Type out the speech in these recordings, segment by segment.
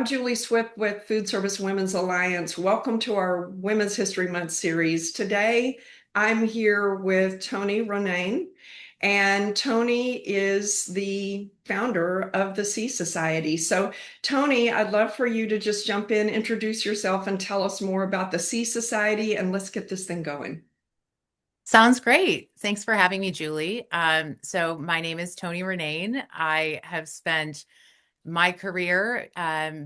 I'm Julie Swift with Food Service Women's Alliance. Welcome to our Women's History Month series. Today, I'm here with Toni Ronayne, and Toni is the founder of the Sea Society. So, Toni, I'd love for you to just jump in, introduce yourself, and tell us more about the Sea Society, and let's get this thing going. Sounds great. Thanks for having me, Julie. So my name is Toni Ronayne. I have spent my career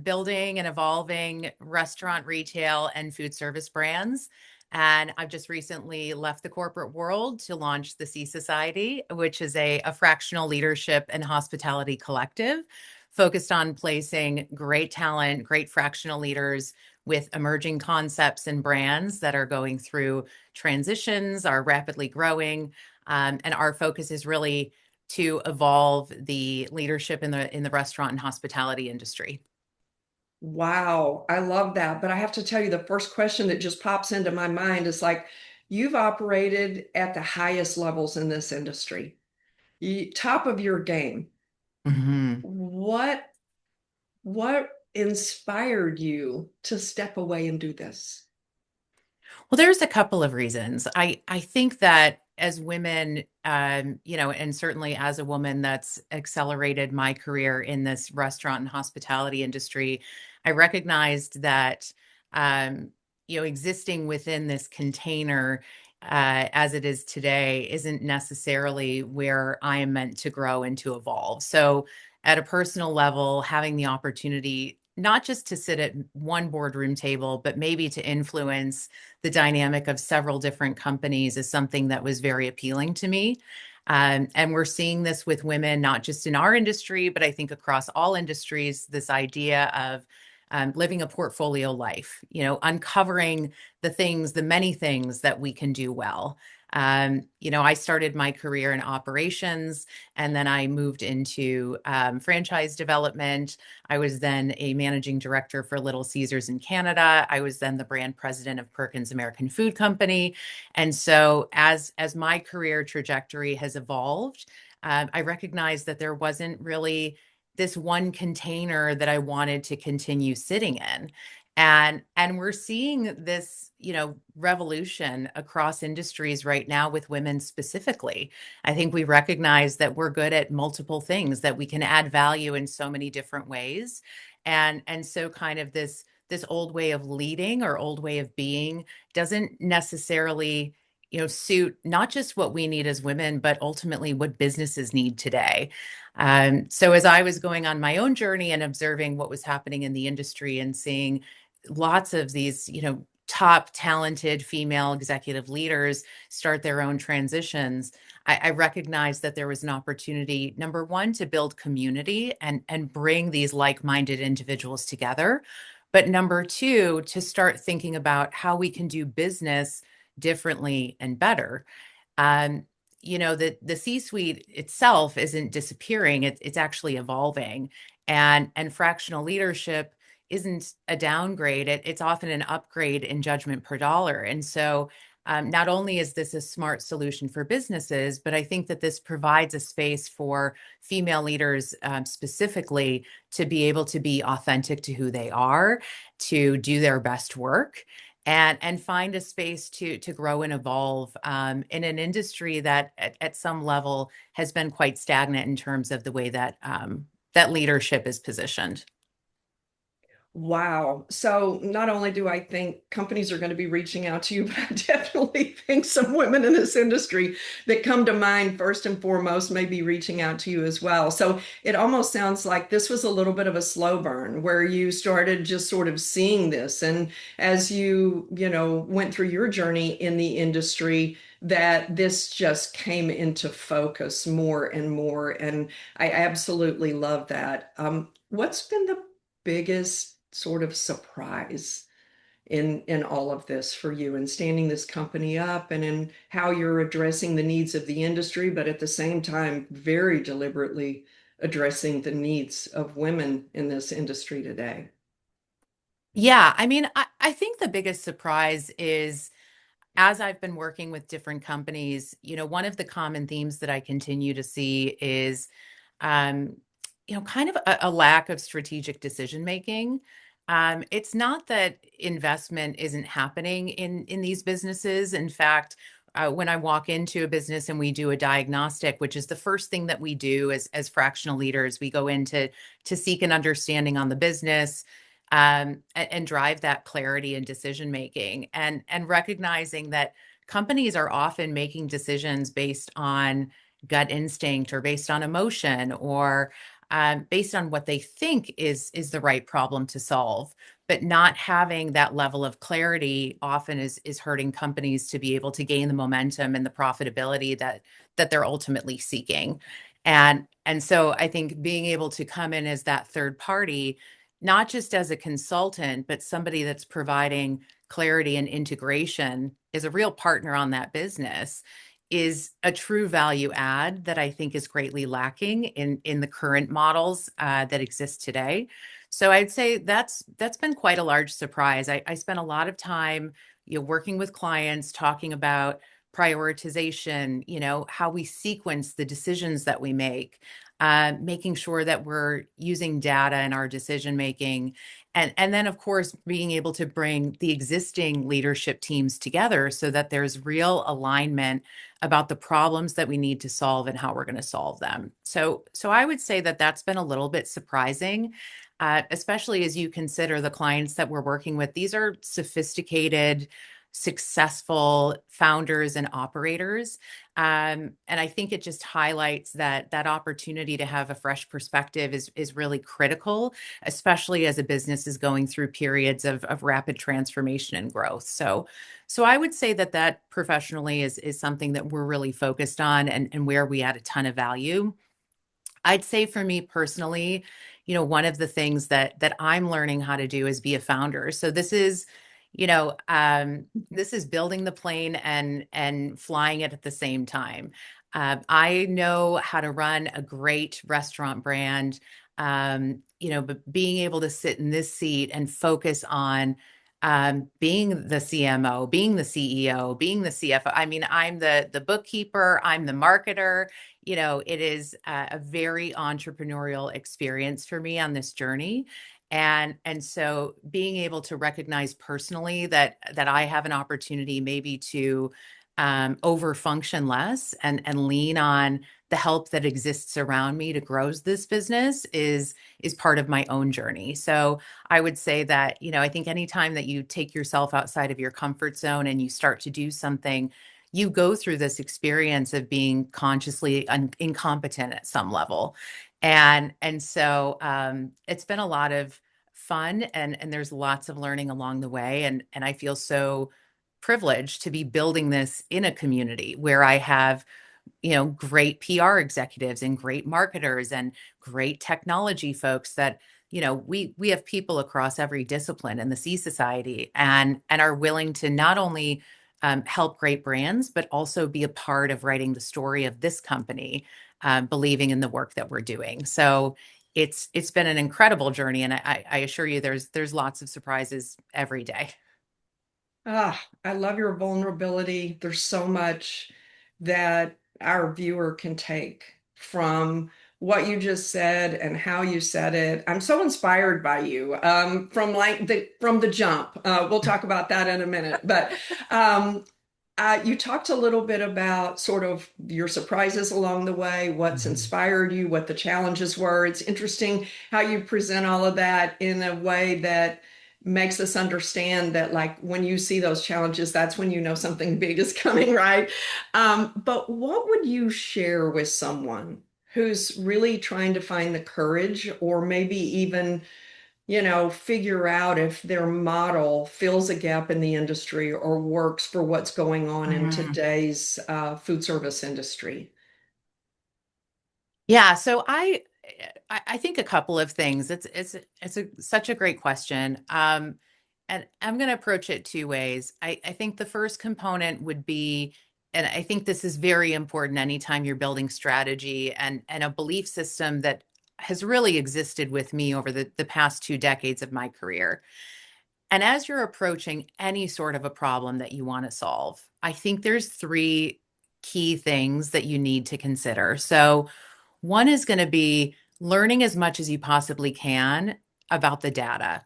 building and evolving restaurant, retail, and food service brands. And I've just recently left the corporate world to launch the Sea Society, which is a fractional leadership and hospitality collective focused on placing great talent, great fractional leaders with emerging concepts and brands that are going through transitions, are rapidly growing. And our focus is really to evolve the leadership in the restaurant and hospitality industry. Wow, I love that. But I have to tell you, the first question that just pops into my mind is like, you've operated at the highest levels in this industry, top of your game. Mhm. What what inspired you to step away and do this? Well, there's a couple of reasons. I think that as women, and certainly as a woman that's accelerated my career in this restaurant and hospitality industry, I recognized that, existing within this container as it is today isn't necessarily where I am meant to grow and to evolve. So, at a personal level, having the opportunity not just to sit at one boardroom table, but maybe to influence the dynamic of several different companies is something that was very appealing to me. And we're seeing this with women, not just in our industry, but I think across all industries, this idea of living a portfolio life, uncovering the things, the many things that we can do well. I started my career in operations and then I moved into franchise development. I was then a managing director for Little Caesars in Canada. I was then the brand president of Perkins American Food Company. And so as my career trajectory has evolved, I recognized that there wasn't really this one container that I wanted to continue sitting in. And we're seeing this, revolution across industries right now with women specifically. I think we recognize that we're good at multiple things, that we can add value in so many different ways. And so kind of this old way of leading or old way of being doesn't necessarily suit not just what we need as women, but ultimately what businesses need today. So as I was going on my own journey and observing what was happening in the industry and seeing lots of these, top talented female executive leaders start their own transitions, I recognized that there was an opportunity, number one, to build community and bring these like-minded individuals together. But number two, to start thinking about how we can do business differently and better. Um, the C-suite itself isn't disappearing; it's actually evolving, and fractional leadership isn't a downgrade; it's often an upgrade in judgment per dollar. And so, not only is this a smart solution for businesses, but I think that this provides a space for female leaders specifically to be able to be authentic to who they are, to do their best work and find a space to grow and evolve in an industry that at some level has been quite stagnant in terms of the way that that leadership is positioned. Wow. So not only do I think companies are going to be reaching out to you, but I definitely think some women in this industry that come to mind first and foremost may be reaching out to you as well. So it almost sounds like this was a little bit of a slow burn where you started just sort of seeing this. And as went through your journey in the industry, that this just came into focus more and more. And I absolutely love that. What's been the biggest sort of surprise in all of this for you and standing this company up and in how you're addressing the needs of the industry, but at the same time, very deliberately addressing the needs of women in this industry today? Yeah, I mean, I think the biggest surprise is as I've been working with different companies, one of the common themes that I continue to see is um, kind of a lack of strategic decision making. It's not that investment isn't happening in these businesses. In fact, when I walk into a business and we do a diagnostic, which is the first thing that we do as fractional leaders, we go in to seek an understanding on the business, and drive that clarity in decision making, and recognizing that companies are often making decisions based on gut instinct or based on emotion or based on what they think is the right problem to solve, but not having that level of clarity often is hurting companies to be able to gain the momentum and the profitability that they're ultimately seeking. And so I think being able to come in as that third party, not just as a consultant, but somebody that's providing clarity and integration, is a real partner on that business, is a true value add that I think is greatly lacking in the current models that exist today. So I'd say that's been quite a large surprise. I spent a lot of time, working with clients, talking about prioritization, how we sequence the decisions that we make, making sure that we're using data in our decision making, and then of course being able to bring the existing leadership teams together so that there's real alignment about the problems that we need to solve and how we're going to solve them. So I would say that that's been a little bit surprising, especially as you consider the clients that we're working with. These are sophisticated, successful founders and operators. And I think it just highlights that opportunity to have a fresh perspective is really critical, especially as a business is going through periods of rapid transformation and growth. So I would say that professionally is something that we're really focused on, and where we add a ton of value. I'd say for me personally, one of the things that I'm learning how to do is be a founder. So this is building the plane and flying it at the same time. I know how to run a great restaurant brand, but being able to sit in this seat and focus on being the CMO, being the CEO, being the CFO. I mean, I'm the bookkeeper, I'm the marketer. It is a very entrepreneurial experience for me on this journey. And so being able to recognize personally that I have an opportunity maybe to over function less and lean on the help that exists around me to grow this business is part of my own journey. So I would say that, I think anytime that you take yourself outside of your comfort zone and you start to do something, you go through this experience of being consciously incompetent at some level. And so it's been a lot of fun, and there's lots of learning along the way. And I feel so privileged to be building this in a community where I have, great PR executives and great marketers and great technology folks that, we have people across every discipline in the C Society, and are willing to not only help great brands, but also be a part of writing the story of this company, believing in the work that we're doing. So it's been an incredible journey, and I assure you, there's lots of surprises every day. Ah, I love your vulnerability. There's so much that our viewer can take from what you just said and how you said it. I'm so inspired by you, from the jump. We'll talk about that in a minute, but um, you talked a little bit about sort of your surprises along the way, what's Mhm. inspired you, what the challenges were. It's interesting how you present all of that in a way that makes us understand that, like, when you see those challenges, that's when you know something big is coming, right? But what would you share with someone who's really trying to find the courage, or maybe even figure out if their model fills a gap in the industry or works for what's going on in Mm. today's food service industry? Yeah, so I think a couple of things. Such a great question. And I'm going to approach it two ways. I think the first component would be, and I think this is very important anytime you're building strategy and a belief system that has really existed with me over the past 2 decades of my career. And as you're approaching any sort of a problem that you want to solve, I think there's three key things that you need to consider. So one is going to be, learning as much as you possibly can about the data.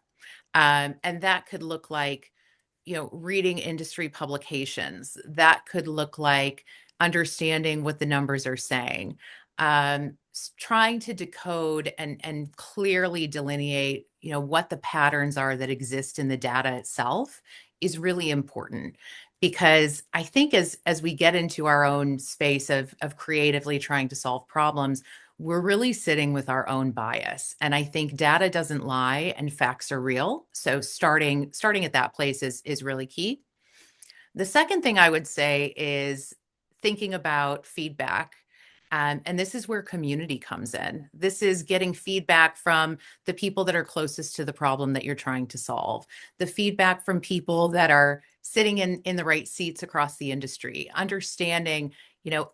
And that could look like, reading industry publications. That could look like understanding what the numbers are saying. Trying to decode and clearly delineate, what the patterns are that exist in the data itself is really important. Because I think as we get into our own space of creatively trying to solve problems, we're really sitting with our own bias. And I think data doesn't lie and facts are real. So starting at that place is really key. The second thing I would say is thinking about feedback. And this is where community comes in. This is getting feedback from the people that are closest to the problem that you're trying to solve, the feedback from people that are sitting in the right seats across the industry, understanding,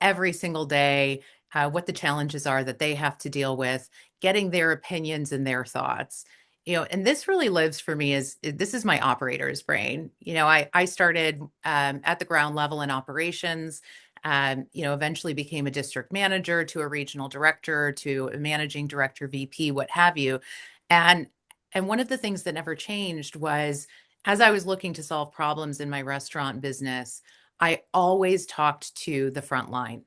every single day what the challenges are that they have to deal with, getting their opinions and their thoughts. And this really lives for me as this is my operator's brain. I started at the ground level in operations, eventually became a district manager to a regional director to a managing director, VP, what have you. And and one of the things that never changed was as I was looking to solve problems in my restaurant business, I always talked to the front line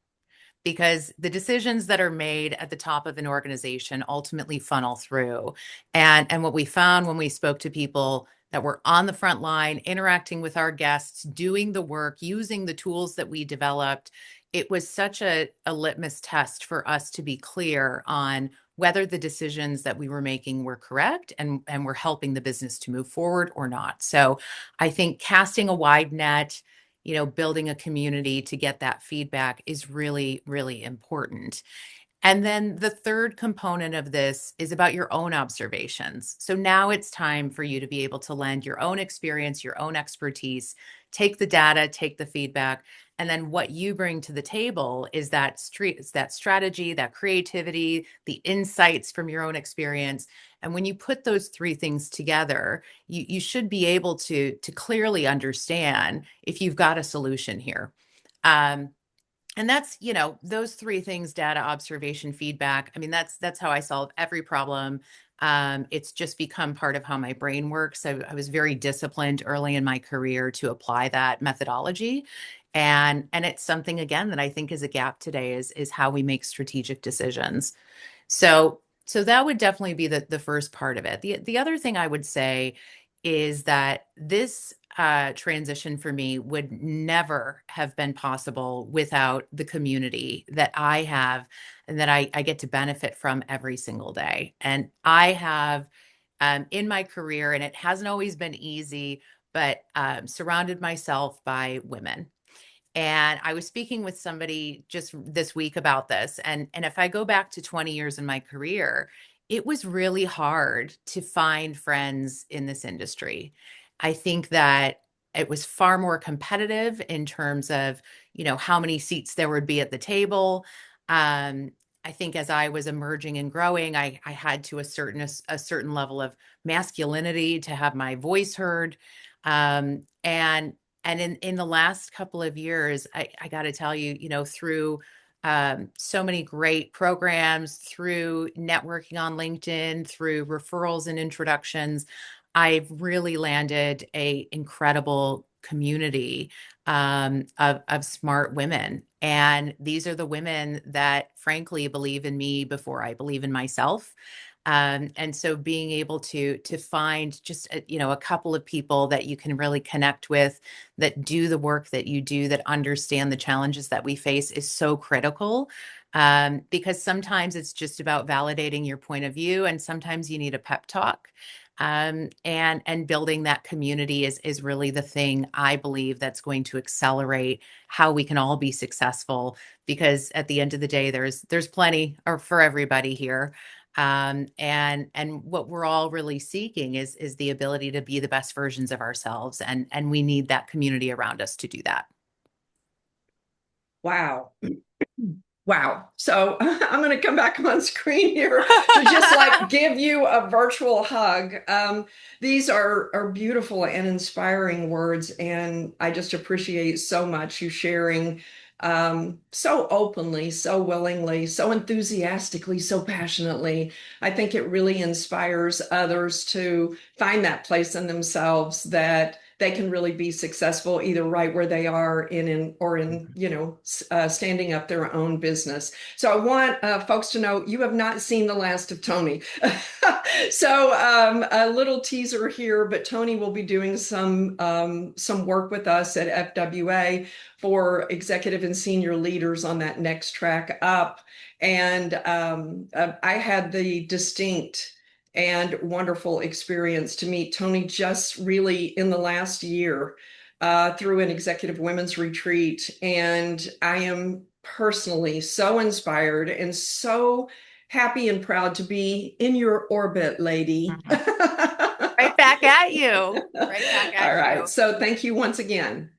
because the decisions that are made at the top of an organization ultimately funnel through. And what we found when we spoke to people that were on the front line, interacting with our guests, doing the work, using the tools that we developed, it was such a litmus test for us to be clear on whether the decisions that we were making were correct and were helping the business to move forward or not. So I think casting a wide net, building a community to get that feedback is really, really important. And then the third component of this is about your own observations. So now it's time for you to be able to lend your own experience, your own expertise, take the data, take the feedback, and then what you bring to the table is that strategy, that creativity, the insights from your own experience. And when you put those three things together, you should be able to clearly understand if you've got a solution here. Um, and that's, those three things, data, observation, feedback. I mean, that's how I solve every problem. It's just become part of how my brain works. I was very disciplined early in my career to apply that methodology. And it's something again that I think is a gap today is how we make strategic decisions. So that would definitely be the first part of it. The other thing I would say is that this transition for me would never have been possible without the community that I have and that I get to benefit from every single day. And I have in my career, and it hasn't always been easy, but surrounded myself by women. And I was speaking with somebody just this week about this. And if I go back to 20 years in my career, it was really hard to find friends in this industry. I think that it was far more competitive in terms of, how many seats there would be at the table. I think as I was emerging and growing, I had to a certain level of masculinity to have my voice heard. And in the last couple of years, I got to tell you, through so many great programs, through networking on LinkedIn, through referrals and introductions, I've really landed a incredible community of smart women. And these are the women that frankly believe in me before I believe in myself. And so being able to find just a couple of people that you can really connect with, that do the work that you do, that understand the challenges that we face is so critical. Because sometimes it's just about validating your point of view, and sometimes you need a pep talk. And building that community is really the thing I believe that's going to accelerate how we can all be successful. Because at the end of the day, there's plenty or for everybody here. And what we're all really seeking is the ability to be the best versions of ourselves, and we need that community around us to do that. Wow. Wow. So I'm going to come back on screen here to just like give you a virtual hug. These are beautiful and inspiring words, and I just appreciate so much you sharing so openly, so willingly, so enthusiastically, so passionately. I think it really inspires others to find that place in themselves that they can really be successful either right where they are in standing up their own business. So I want folks to know you have not seen the last of Toni. So a little teaser here, but Toni will be doing some work with us at FWA for executive and senior leaders on that next track up. And I had the distinct and wonderful experience to meet Toni just really in the last year through an executive women's retreat. And I am personally so inspired and so happy and proud to be in your orbit, lady. Right back at you. Right back All at right. you. So thank you once again.